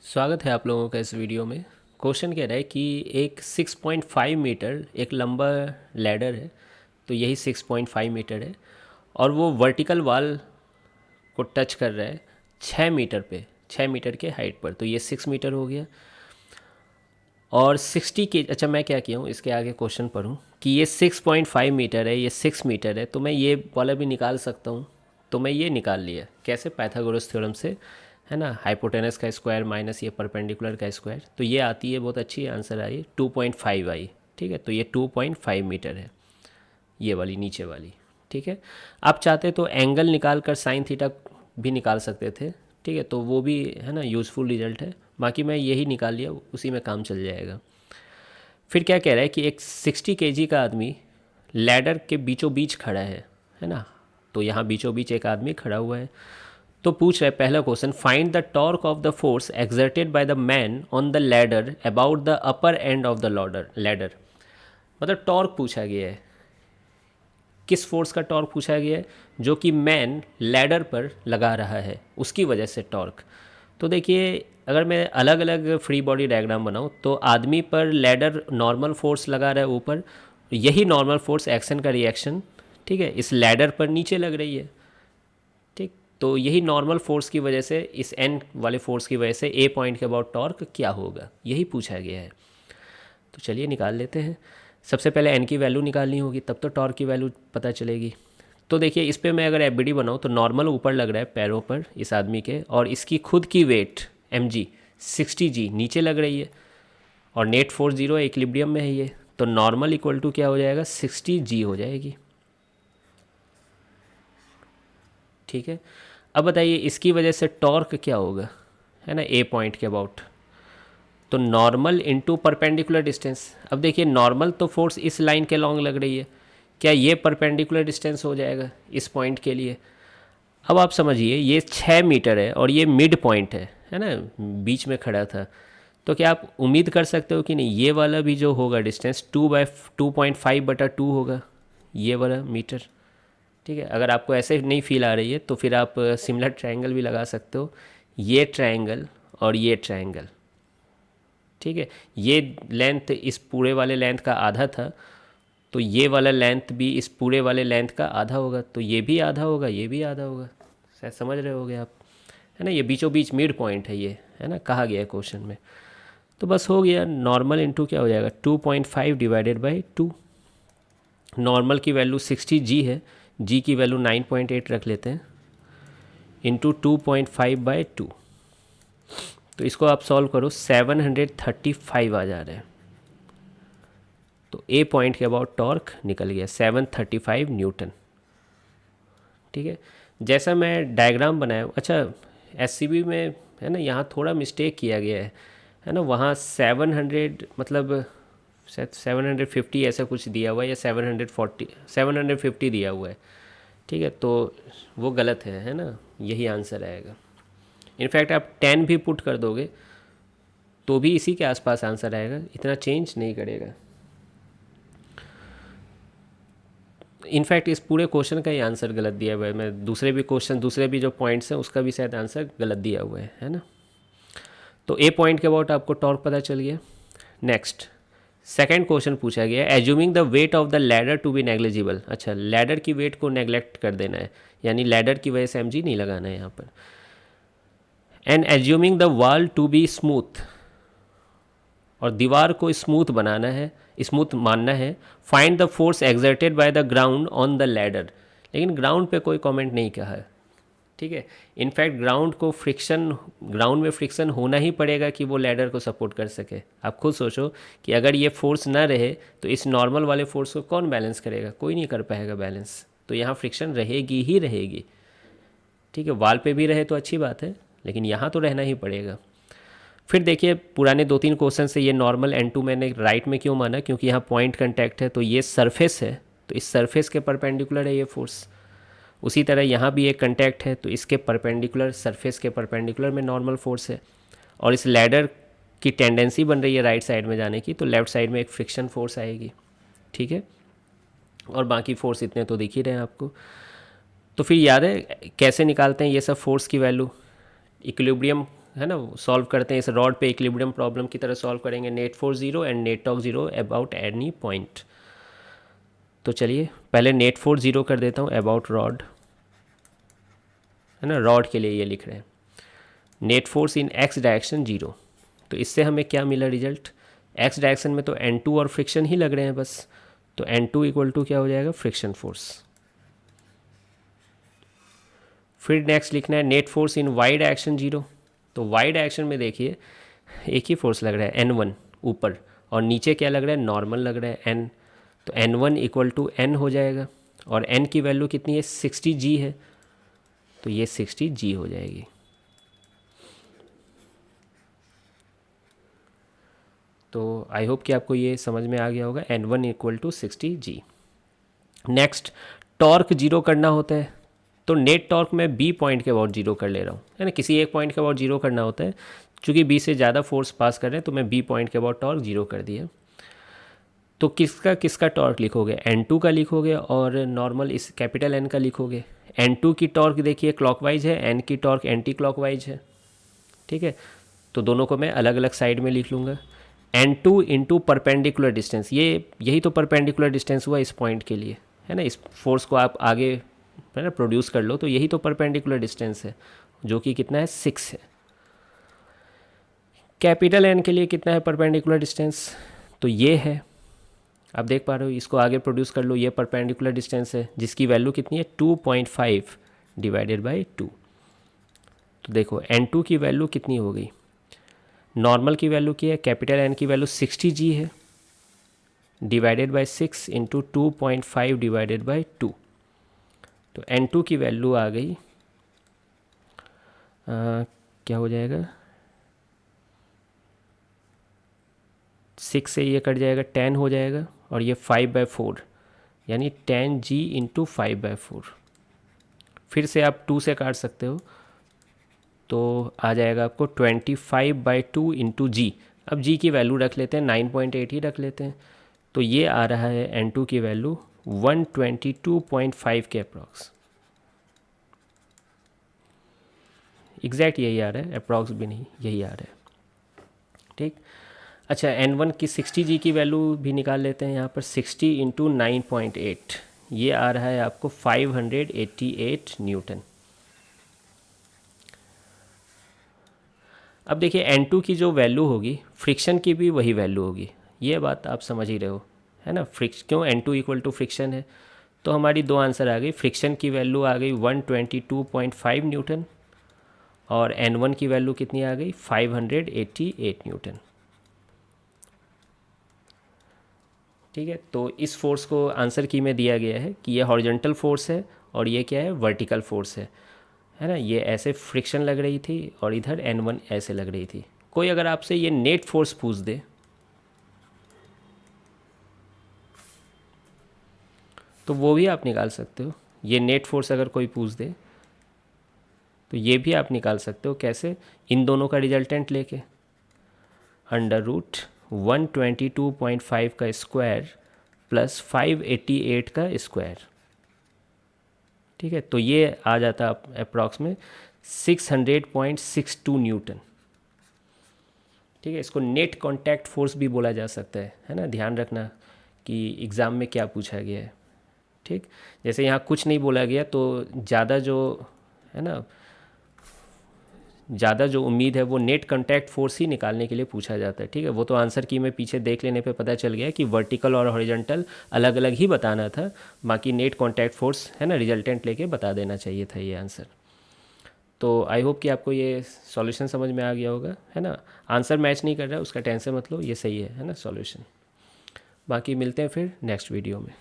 स्वागत है आप लोगों का इस वीडियो में। क्वेश्चन कह रहा है कि एक 6.5 मीटर एक लंबा लैडर है, तो यही 6.5 मीटर है और वो वर्टिकल वॉल को टच कर रहा है 6 मीटर पे, 6 मीटर के हाइट पर, तो ये 6 मीटर हो गया। और 60 के, अच्छा मैं क्या किया हूँ इसके आगे क्वेश्चन पढ़ूँ कि ये 6.5 मीटर है, ये 6 मीटर है, तो मैं ये वाला भी निकाल सकता हूँ। तो मैं ये निकाल लिया कैसे, पाइथागोरस थ्योरम से, है ना, हाइपोटेनस का स्क्वायर माइनस ये परपेंडिकुलर का स्क्वायर, तो ये आती है, बहुत अच्छी आंसर आई, 2.5 आई। ठीक है, तो ये 2.5 मीटर है, ये वाली नीचे वाली। ठीक है, आप चाहते तो एंगल निकाल कर साइन थीटा भी निकाल सकते थे। ठीक है, तो वो भी है ना यूज़फुल रिजल्ट है, बाकी मैं यही निकाल लिया, उसी में काम चल जाएगा। फिर क्या कह रहा है कि एक 60 केजी का आदमी लैडर के बीचों बीच खड़ा है ना, तो यहाँ बीचों बीच एक आदमी खड़ा हुआ है। तो पूछ रहा है पहला question, find the torque of the force exerted by the man on the ladder about the upper end of the ladder. मतलब टॉर्क पूछा गया है, किस फोर्स का टॉर्क पूछा गया है, जो कि मैन लैडर पर लगा रहा है, उसकी वजह से टॉर्क। तो देखिए, अगर मैं अलग अलग फ्री बॉडी डायग्राम बनाऊँ तो आदमी पर लैडर नॉर्मल फोर्स लगा रहा है ऊपर, यही नॉर्मल फोर्स एक्शन का रिएक्शन, ठीक है, इस लैडर पर नीचे लग रही है। ठीक, तो यही नॉर्मल फोर्स की वजह से, इस एन वाले फोर्स की वजह से ए पॉइंट के अबाउट टॉर्क क्या होगा, यही पूछा गया है। तो चलिए निकाल लेते हैं। सबसे पहले एन की वैल्यू निकालनी होगी, तब तो टॉर्क की वैल्यू पता चलेगी। तो देखिए, इस पर मैं अगर एफ बी डी बनाऊँ तो नॉर्मल ऊपर लग रहा है पैरों पर इस आदमी के, और इसकी खुद की वेट एम जी 60 जी नीचे लग रही है, और नेट फोर्स 0 है, इक्विलिब्रियम में है ये, तो नॉर्मल इक्वल टू क्या हो जाएगा, 60 जी हो जाएगी। ठीक है, अब बताइए इसकी वजह से टॉर्क क्या होगा, है ना, ए पॉइंट के अबाउट। तो नॉर्मल इनटू परपेंडिकुलर डिस्टेंस। अब देखिए, नॉर्मल तो फोर्स इस लाइन के लॉन्ग लग रही है, क्या ये परपेंडिकुलर डिस्टेंस हो जाएगा इस पॉइंट के लिए। अब आप समझिए, ये 6 मीटर है और ये मिड पॉइंट है ना, बीच में खड़ा था, तो क्या आप उम्मीद कर सकते हो कि नहीं, ये वाला भी जो होगा डिस्टेंस 2/2.5/2 होगा, ये वाला मीटर। ठीक है, अगर आपको ऐसे नहीं फील आ रही है तो फिर आप सिमिलर ट्रायंगल भी लगा सकते हो, ये ट्रायंगल और ये ट्रायंगल। ठीक है, ये लेंथ इस पूरे वाले लेंथ का आधा था, तो ये वाला लेंथ भी इस पूरे वाले लेंथ का आधा होगा, तो ये भी आधा होगा, ये भी आधा होगा। शायद समझ रहे होगे आप, है ना, ये बीचों बीच मिड पॉइंट है ये, है ना, कहा गया है क्वेश्चन में। तो बस हो गया, नॉर्मल इंटू क्या हो जाएगा, 2.5 डिवाइडेड बाई 2। नॉर्मल की वैल्यू 60 जी है, जी की वैल्यू 9.8 रख लेते हैं, इंटू 2.5/2। तो इसको आप सॉल्व करो, 735 आ जा रहे हैं। तो ए पॉइंट के अबाउट टॉर्क निकल गया 735 न्यूटन। ठीक है, जैसा मैं डायग्राम बनाया, अच्छा एससीबी में है ना, यहाँ थोड़ा मिस्टेक किया गया है ना, वहाँ 700 मतलब शायद 750 ऐसा कुछ दिया हुआ है, या 740 750 दिया हुआ है। ठीक है, तो वो गलत है ना, यही आंसर आएगा। इनफैक्ट आप 10 भी पुट कर दोगे तो भी इसी के आसपास आंसर आएगा, इतना चेंज नहीं करेगा। इनफैक्ट इस पूरे क्वेश्चन का ही आंसर गलत दिया हुआ है, मैं दूसरे भी क्वेश्चन, दूसरे भी जो पॉइंट्स हैं उसका भी शायद आंसर गलत दिया हुआ है ना। तो ए पॉइंट के अबाउट आपको टॉर्क पता चल गया। नेक्स्ट सेकंड क्वेश्चन पूछा गया है, assuming the weight of the ladder to be negligible. अच्छा, लैडर की वेट को नेग्लेक्ट कर देना है, यानी लैडर की वजह से एमजी नहीं लगाना है यहाँ पर। And assuming the wall to be smooth, और दीवार को स्मूथ बनाना है, स्मूथ मानना है। Find the force exerted by the ground on the ladder, लेकिन ग्राउंड पे कोई कमेंट नहीं कहा है। ठीक है, इनफैक्ट ग्राउंड को फ्रिक्शन, ग्राउंड में फ्रिक्शन होना ही पड़ेगा कि वो लैडर को सपोर्ट कर सके। आप खुद सोचो कि अगर ये फोर्स ना रहे तो इस नॉर्मल वाले फोर्स को कौन बैलेंस करेगा, कोई नहीं कर पाएगा बैलेंस, तो यहाँ फ्रिक्शन रहेगी ही रहेगी। ठीक है, वाल पे भी रहे तो अच्छी बात है, लेकिन यहाँ तो रहना ही पड़ेगा। फिर देखिए, पुराने 2-3 क्वेश्चन से ये नॉर्मल N2 मैंने राइट में क्यों माना, क्योंकि यहाँ पॉइंट कंटैक्ट है, तो ये सरफेस है, तो इस सरफेस के परपेंडिकुलर है ये फोर्स। उसी तरह यहाँ भी एक कंटैक्ट है, तो इसके परपेंडिकुलर, सरफेस के परपेंडिकुलर में नॉर्मल फोर्स है। और इस लैडर की टेंडेंसी बन रही है राइट साइड में जाने की, तो लेफ्ट साइड में एक फ्रिक्शन फोर्स आएगी। ठीक है, और बाकी फोर्स इतने तो दिख ही रहे हैं आपको। तो फिर याद है कैसे निकालते हैं ये सब फोर्स की वैल्यू, इक्विलिब्रियम है ना सॉल्व करते हैं इस रॉड पे इक्विलिब्रियम प्रॉब्लम की तरह सॉल्व करेंगे, net force 0 and net torque 0 about any point. तो चलिए पहले नेट फोर्स 0 कर देता हूँ अबाउट रॉड, है ना, रॉड के लिए ये लिख रहे हैं नेट फोर्स इन एक्स डायरेक्शन 0। तो इससे हमें क्या मिला रिजल्ट, एक्स डायरेक्शन में तो N2 और फ्रिक्शन ही लग रहे हैं बस, तो N2 इक्वल टू क्या हो जाएगा, फ्रिक्शन फोर्स। फिर नेक्स्ट लिखना है net force in Y direction 0। तो वाई डायरेक्शन में देखिए एक ही फोर्स लग रहा है N1 ऊपर, और नीचे क्या लग रहा है, नॉर्मल लग रहा है N। तो N1 इक्वल टू N हो जाएगा, और N की वैल्यू कितनी है, 60G है, तो ये 60G हो जाएगी। तो आई होप कि आपको ये समझ में आ गया होगा, N1 equal to 60G। Next torque 0 करना होता है, तो नेट टॉर्क मैं B पॉइंट के अबाउट 0 कर ले रहा हूँ, है ना, किसी एक पॉइंट के अबाउट 0 करना होता है। चूँकि B से ज़्यादा फोर्स पास कर रहे हैं तो मैं B पॉइंट के अबाउट टॉर्क 0 कर दिया। तो किसका किसका टॉर्क लिखोगे, N2 का लिखोगे और नॉर्मल इस कैपिटल N का लिखोगे। N2 की टॉर्क देखिए क्लॉकवाइज है, N की टॉर्क एंटी क्लॉकवाइज है, ठीक है। तो दोनों को मैं अलग अलग साइड में लिख लूँगा। N2 इंटू परपेंडिकुलर डिस्टेंस, ये यही तो परपेंडिकुलर डिस्टेंस हुआ इस पॉइंट के लिए, है ना, इस फोर्स को आप आगे, है ना, प्रोड्यूस कर लो, तो यही तो परपेंडिकुलर डिस्टेंस है जो कि कितना है, 6 है। कैपिटल N के लिए कितना है परपेंडिकुलर डिस्टेंस, तो ये है, आप देख पा रहे हो, इसको आगे प्रोड्यूस कर लो, ये परपेंडिकुलर डिस्टेंस है जिसकी वैल्यू कितनी है, 2.5 डिवाइडेड बाई 2। तो देखो N2 की वैल्यू कितनी हो गई, नॉर्मल की वैल्यू की है, कैपिटल N की वैल्यू 60G है, divided by 6 into 2.5 divided by 2। तो N2 की वैल्यू आ गई क्या हो जाएगा, 6 से ये कट जाएगा, 10 हो जाएगा, और ये 5/4 यानी 10G इंटू 5/4। फिर से आप 2 से काट सकते हो, तो आ जाएगा आपको 25/2 इंटू जी। अब जी की वैल्यू रख लेते हैं, 9.8 ही रख लेते हैं। तो ये आ रहा है N2 की वैल्यू 122.5 के अप्रॉक्स, एग्जैक्ट यही आ रहा है, अप्रॉक्स भी नहीं, यही आ रहा है, ठीक। अच्छा N1 की 60G की वैल्यू भी निकाल लेते हैं यहाँ पर, 60 इंटू 9.8, ये आ रहा है आपको 588 न्यूटन। अब देखिए N2 की जो वैल्यू होगी, फ्रिक्शन की भी वही वैल्यू होगी, ये बात आप समझ ही रहे हो, है ना, क्यों N2 इक्वल टू फ्रिक्शन है। तो हमारी दो आंसर आ गई, फ्रिक्शन की वैल्यू आ गई 122.5 न्यूटन, और N1 की वैल्यू कितनी आ गई, 588 न्यूटन, ठीक है। तो इस फोर्स को आंसर की में दिया गया है कि ये हॉरिजॉन्टल फोर्स है और ये क्या है, वर्टिकल फोर्स है ना, ये ऐसे फ्रिक्शन लग रही थी और इधर N1 ऐसे लग रही थी। कोई अगर आपसे ये नेट फोर्स पूछ दे तो वो भी आप निकाल सकते हो, ये नेट फोर्स अगर कोई पूछ दे तो ये भी आप निकाल सकते हो, कैसे, इन दोनों का रिजल्टेंट लेके, √122.5 का स्क्वायर प्लस 588 का स्क्वायर, ठीक है। तो ये आ जाता अप्रॉक्स में 600.62 न्यूटन, ठीक है। इसको नेट कांटेक्ट फोर्स भी बोला जा सकता है ना, ध्यान रखना कि एग्ज़ाम में क्या पूछा गया है, ठीक। जैसे यहाँ कुछ नहीं बोला गया तो ज़्यादा जो है ना, ज़्यादा जो उम्मीद है वो नेट कांटेक्ट फोर्स ही निकालने के लिए पूछा जाता है, ठीक है। वो तो आंसर की में पीछे देख लेने पे पता चल गया कि वर्टिकल और हॉरिजॉन्टल अलग अलग ही बताना था, बाकी नेट कांटेक्ट फोर्स, है ना, रिजल्टेंट लेके बता देना चाहिए था ये आंसर। तो आई होप कि आपको ये सॉल्यूशन समझ में आ गया होगा, है ना। आंसर मैच नहीं कर रहा है उसका टेंशन मत लो, ये सही है ना सॉल्यूशन। बाकी मिलते हैं फिर नेक्स्ट वीडियो में।